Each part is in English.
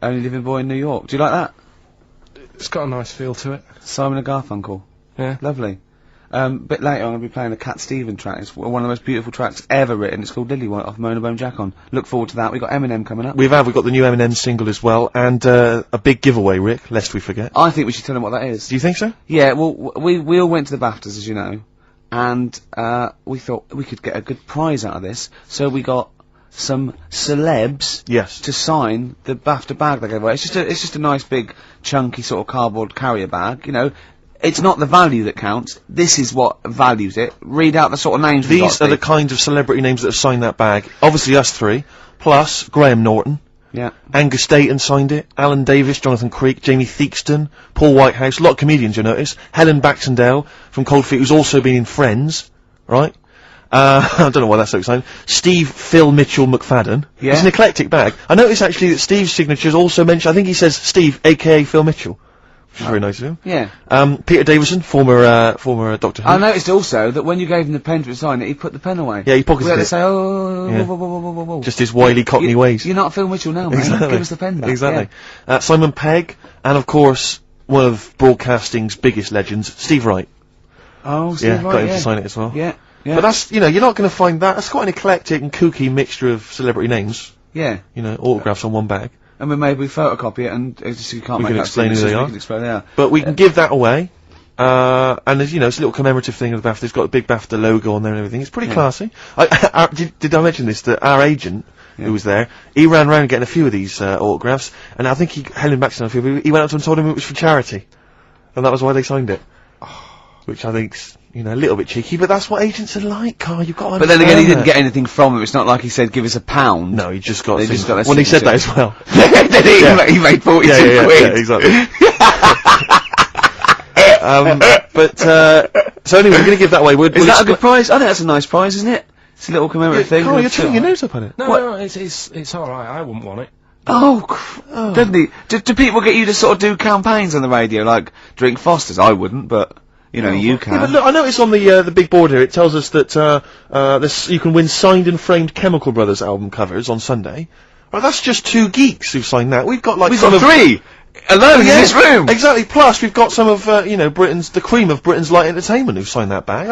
Only Living Boy in New York. Do you like that? It's got a nice feel to it. Simon and Garfunkel. Yeah. Lovely. Bit later I'm going to be playing a Cat Stevens track. It's one of the most beautiful tracks ever written. It's called Lily White off Mona Bone Jack on. Look forward to that. We've got Eminem coming up. We've got the new Eminem single as well, and a big giveaway, Rick, lest we forget. I think we should tell them what that is. Do you think so? Yeah, well, we all went to the BAFTAs, as you know, and we thought we could get a good prize out of this, so we got some celebs to sign the BAFTA bag they gave away. It's just a nice big chunky sort of cardboard carrier bag, you know. It's not the value that counts. This is what values it. Read out the sort of names we got. These are the kinds of celebrity names that have signed that bag. Obviously us three, plus Graham Norton. Yeah. Angus Dayton signed it. Alan Davis, Jonathan Creek, Jamie Theakston, Paul Whitehouse. A lot of comedians, you notice. Helen Baxendale from Cold Feet, who's also been in Friends, right? I don't know why that's so exciting. Phil Mitchell McFadden. Yeah. It's an eclectic bag. I noticed actually that Steve's signature's also mentioned. I think he says Steve, aka Phil Mitchell. Which is very nice of him. Yeah. Peter Davison, former Doctor Who. I noticed also that when you gave him the pen to sign it, he put the pen away. Yeah, he pocketed we had it. to say, whoa. Just his wily Cockney ways. You're not Phil Mitchell now, mate. Exactly. Give us the pen back. Exactly. Simon Pegg, and of course, one of broadcasting's biggest legends, Steve Wright. Oh, Steve Wright, got him to sign it as well. Yeah. But that's, you know, you're not going to find that. That's quite an eclectic and kooky mixture of celebrity names. Yeah. You know, autographs on one bag. And then maybe we photocopy it and you can't make can that explain who they are. We can explain they are. But we can give that away. And there's, you know, it's a little commemorative thing of the BAFTA. It's got a big BAFTA logo on there and everything. It's pretty classy. Did I mention this? That our agent, who was there, he ran around getting a few of these autographs, and I think Helen Baxter, a few, he went up to them and told him it was for charity. And that was why they signed it. Which I think's, you know, a little bit cheeky, but that's what agents are like, Carl. You've got to But then again, he didn't get anything from it. It's not like he said, give us £1. No, he just got They just got their well, he said that as well. He made 42 quid. Yeah, exactly. So anyway, we're going to give that away. Is that a good prize? I think that's a nice prize, isn't it? It's a little commemorative thing. Carl, you're turning your nose up on it. No, it's alright. I wouldn't want it. Doesn't he? Do people get you to sort of do campaigns on the radio, like drink Fosters? I wouldn't, but you know, you can. Yeah, but look, I noticed on the big board here, it tells us that you can win signed and framed Chemical Brothers album covers on Sunday. Right, that's just 2 geeks who've signed that. We've got like we've got 3 alone in this room. Exactly. Plus, we've got some of you know, the cream of Britain's light entertainment who've signed that bag.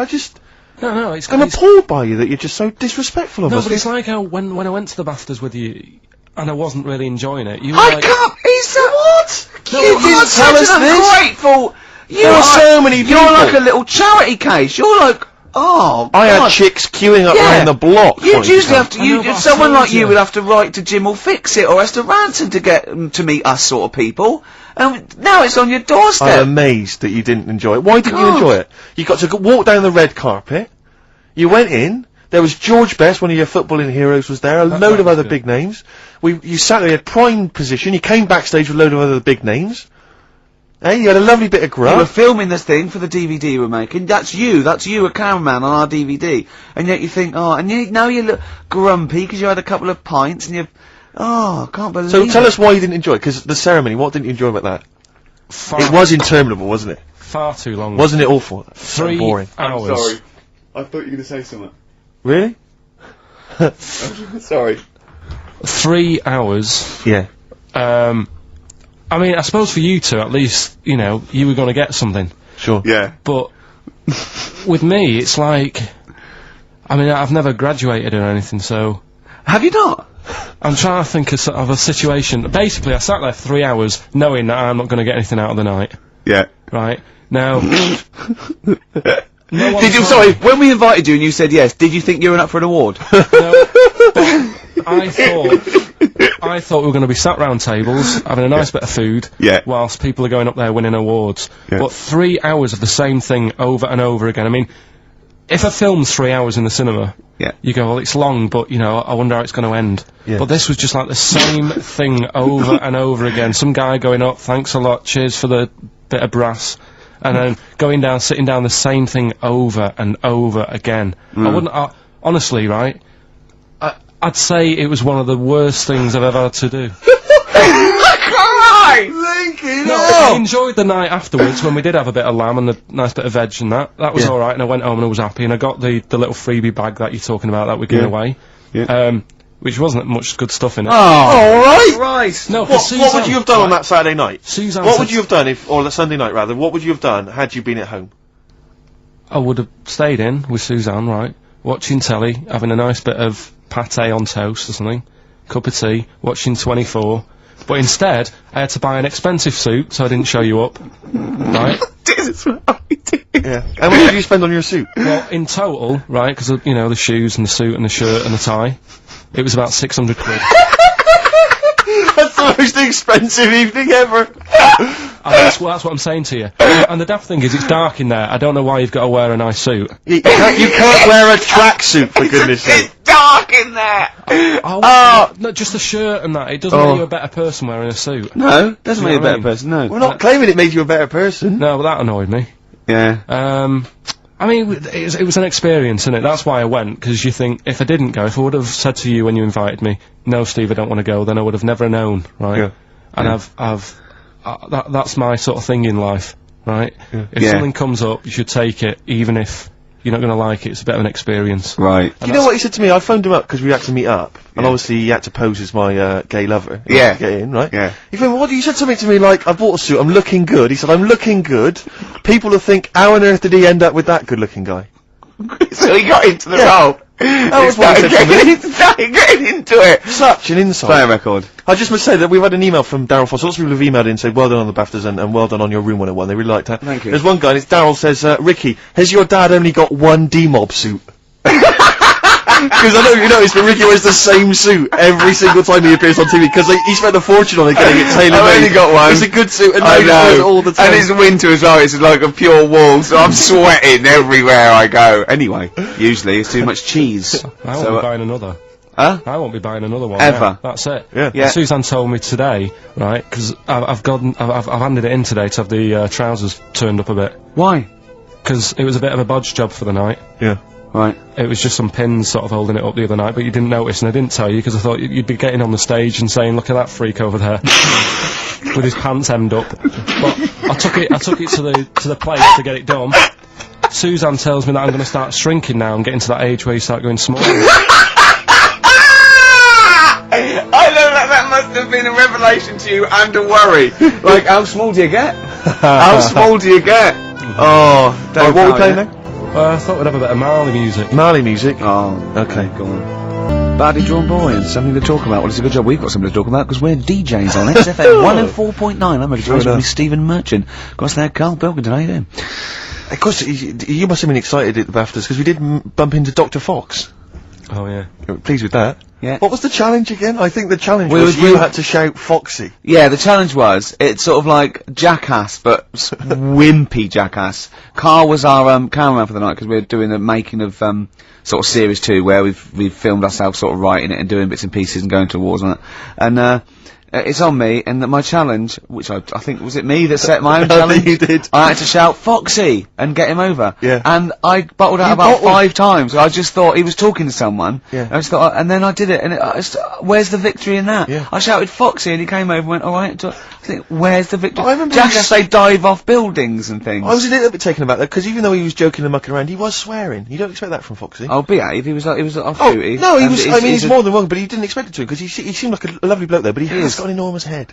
I'm appalled by you that you're just so disrespectful of us. No, but it's like how when I went to the BAFTAs with you, and I wasn't really enjoying it. You were I like, can't. He said what? No, you didn't tell us this. Ungrateful. There are so many people. You're like a little charity case. You're like, oh, I God. had chicks queuing up around the block. You'd usually have to. Someone like you you. would have to write to Jim or Fix It or Esther Ransom to get to meet us sort of people. And now it's on your doorstep. I'm amazed that you didn't enjoy it. Why didn't you enjoy it? You got to walk down the red carpet. You went in. There was George Best, one of your footballing heroes, was there. A load of other big names. You sat there, you had prime position. You came backstage with a load of other big names. Hey, you had a lovely bit of grub. You were filming this thing for the DVD you were making. That's you, a cameraman on our DVD. And yet you think, now you look grumpy because you had a couple of pints and you, I can't believe it. So tell us why you didn't enjoy it, because the ceremony, what didn't you enjoy about that? It was interminable, wasn't it? Far too long. Wasn't it awful? 3 boring. hours. I'm sorry. I thought you were going to say something. Really? Sorry. 3 hours. Yeah. I mean, I suppose for you two, at least, you know, you were going to get something. Sure. Yeah. But with me, it's like, I mean, I've never graduated or anything, so. Have you not? I'm trying to think of a situation. Basically, I sat there for 3 hours knowing that I'm not going to get anything out of the night. Yeah. Right? Now. Sorry, when we invited you and you said yes, did you think you were up for an award? No, I thought we were going to be sat round tables, having a nice bit of food, whilst people are going up there winning awards. Yeah. But 3 hours of the same thing over and over again. I mean, if a film's 3 hours in the cinema, you go, well, it's long, but, you know, I wonder how it's going to end. Yeah. But this was just like the same thing over and over again. Some guy going up, thanks a lot, cheers for the bit of brass. And then going down, sitting down, the same thing over and over again. I wouldn't, honestly, right, I'd say it was one of the worst things I've ever had to do. I enjoyed the night afterwards when we did have a bit of lamb and a nice bit of veg and that. That was alright, and I went home and I was happy, and I got the little freebie bag that you're talking about that we're giving away. Yeah. which wasn't much good stuff in it. Oh, right. No, what would you have done on that Saturday night? Suzanne what would you have done or the Sunday night rather, what would you have done had you been at home? I would have stayed in with Suzanne, right, watching telly, having a nice bit of pâté on toast or something, cup of tea, watching 24, but instead, I had to buy an expensive suit, so I didn't show you up, right? Yeah. How much did you spend on your suit? Well, in total, right, because, you know, the shoes and the suit and the shirt and the tie, it was about 600 quid. That's the most expensive evening ever! That's what I'm saying to you. And the daft thing is, it's dark in there. I don't know why you've got to wear a nice suit. You can't wear a tracksuit, for goodness sake. It's dark in there! No, just the shirt and that. It doesn't make you a better person wearing a suit. No, doesn't make you a better person, no. We're not claiming it made you a better person. No, but that annoyed me. Yeah. I mean, it was an experience, innit? That's why I went, because you think, if I didn't go, if I would have said to you when you invited me, no, Steve, I don't want to go, then I would have never known, right? Yeah. And that's my sort of thing in life, right? Yeah. If something comes up, you should take it, even if you're not going to like it. It's a bit of an experience. Right. You know what he said to me? I phoned him up because we had to meet up, and obviously he had to pose as my gay lover. Yeah. To get in, right? Yeah. He said something to me like, I bought a suit, I'm looking good. He said, I'm looking good. People will think, how on earth did he end up with that good-looking guy? So he got into the role. That was what he said to me. He started getting into it. Such an insult. Play a record. I just must say that we've had an email from Daryl Foss. Lots of people have emailed in and said, well done on the BAFTAs and well done on your Room 101. They really liked that. Thank you. There's one guy, and it's Daryl says, Ricky, has your dad only got one D-Mob suit? Because I don't know if you noticed, but Ricky wears the same suit every single time he appears on TV, because he spent a fortune on it getting it tailor-made. I've only got one. It's a good suit, and I he wears it all the time. And it's winter as well, it's like a pure wool, so I'm sweating everywhere I go. Anyway, usually it's too much cheese. I won't be buying another. Huh? I won't be buying another one. Ever. Yeah, that's it. Yeah. Suzanne told me today, right, because I've handed it in today to have the trousers turned up a bit. Why? Because it was a bit of a bodge job for the night. Yeah. Right. It was just some pins sort of holding it up the other night, but you didn't notice, and I didn't tell you because I thought you'd be getting on the stage and saying, "Look at that freak over there with his pants hemmed up." But I took it to the place to get it done. Suzanne tells me that I'm going to start shrinking now and getting to that age where you start going small. I know that must have been a revelation to you and a worry. Like, how small do you get? How small do you get? Oh, What are we playing now? I thought we'd have a bit of Marley music. Marley music? Oh, okay. Go on. Badly Drawn Boys, something to talk about. Well, it's a good job we've got something to talk about, because we're DJs on XFM 104.9. I'm ready to race with Stephen Merchant. Got us there, Karl Pilkington, how you doing? Of course, you must have been excited at the BAFTAs, because we did bump into Dr. Fox. Oh, yeah. Pleased with that. Yeah. What was the challenge again? I think the challenge was you had to shout Foxy. Yeah, the challenge was, it's sort of like Jackass, but wimpy Jackass. Karl was our cameraman for the night, because we were doing the making of sort of series 2, where we've filmed ourselves sort of writing it and doing bits and pieces and going to awards on it. And it's on me, and my challenge, which I think, was it me that set my own challenge? You did. I had to shout Foxy and get him over. Yeah. And I bottled out about 5 times. I just thought he was talking to someone. Yeah. I just thought, and then I did it, and where's the victory in that? Yeah. I shouted Foxy, and he came over and went, alright. I think, where's the victory? I remember Jackass, they dive off buildings and things. I was a little bit taken aback, because even though he was joking and mucking around, he was swearing. You don't expect that from Foxy. Oh, behave. He was off Oh, duty. no, he was, he's more than welcome, but he didn't expect it to, because he seemed like a lovely bloke there, but he has got an enormous head.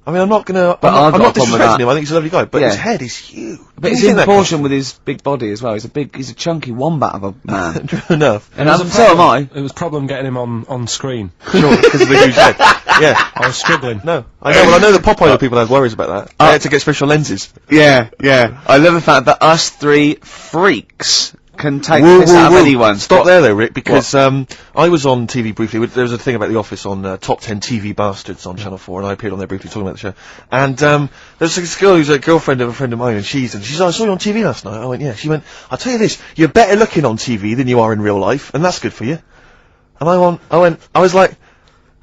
I mean, I'm not disrespecting him, I think he's a lovely guy, but his head is huge. But it's in proportion with his big body as well. He's a chunky wombat of a man. True enough. And so am I. It was a problem getting him on screen. Sure, because of the huge head. Yeah. I was struggling. No. I know, well, I know the Popeye people have worries about that. They had to get special lenses. Yeah, yeah. I love the fact that us 3 freaks can take this out of anyone. Stop there though, Rick, because I was on TV briefly. There was a thing about The Office on Top 10 TV Bastards on Channel 4, and I appeared on there briefly talking about the show. And there's this girl who's a girlfriend of a friend of mine, and she's like, I saw you on TV last night. I went, yeah. She went, I'll tell you this, you're better looking on TV than you are in real life, and that's good for you. And I was like,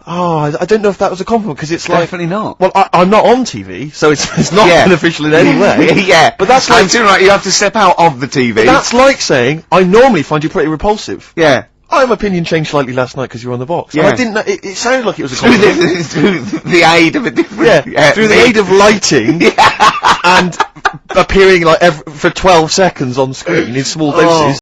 oh, I don't know if that was a compliment, because it's like... Definitely not. Well, I'm not on TV, so it's not beneficial in any way. Yeah. But that's like... I'm too right, you have to step out of the TV. But that's like saying, I normally find you pretty repulsive. Yeah. My opinion changed slightly last night because you were on the box. Yeah. And I didn't know, it sounded like it was a compliment. through the aid of a different... Yeah, through the aid of lighting and appearing like for 12 seconds on screen in small doses.